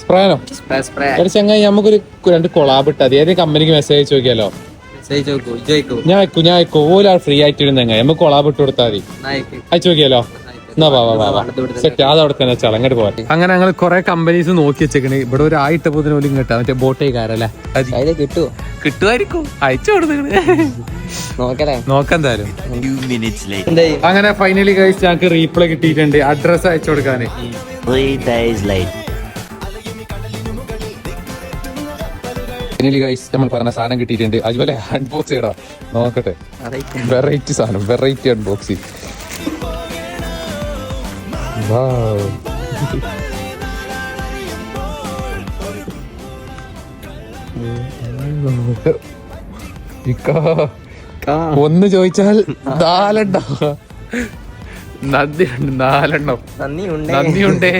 സ്പ്രേനോ ചങ്ങായി നമുക്കൊരു 2 കൊളാബ് ഇട്ടാ മതി. ഏതെങ്കിലും കമ്പനിക്ക് മെസ്സേജ് അയച്ചു നോക്കിയാലോ? ഞാൻ അയക്കും ഓലാൾ ഫ്രീ ആയിട്ട് ഇരുന്നെങ്ങ നമുക്ക് കൊളാബ് ഇട്ട് കൊടുത്താൽ മതി. അയച്ചു നോക്കിയാലോ? എന്നാ വാ സെറ്റ് അതവിടെ തന്നെ വെച്ചാൽ അങ്ങോട്ട് പോകാം. അങ്ങനെ ഞങ്ങൾ കുറെ കമ്പനീസ് നോക്കി വെച്ചേക്കണ്. ഇവിടെ ഒരു ആയിട്ടപ്പോ പോലും കിട്ടാം. മറ്റേ ബോട്ടേക്കാരല്ലേ കിട്ടുമായിരിക്കും. അയച്ചു കൊടുത്തേക്കണ് നോക്കാൻ തരും. അങ്ങനെ ഫൈനലി കഴിച്ച് ഞങ്ങൾക്ക് റീപ്ലൈ കിട്ടിയിട്ടുണ്ട്. അഡ്രസ് അയച്ചു കൊടുക്കാന്. 3 days later. ഫൈനലി ഗൈസ് നമ്മൾ പറഞ്ഞ സാധനം കിട്ടിയിട്ടുണ്ട്. അതുപോലെ അൺബോക്സ് ചെയ്യടാ നോക്കട്ടെ. വെറൈറ്റി സാധനം, വെറൈറ്റി അൺബോക്സിങ്. ഒന്ന് ചോദിച്ചാൽ 4 എണ്ണം. നന്ദിയുണ്ട്. 4 എണ്ണം. നന്ദിയുണ്ടേ.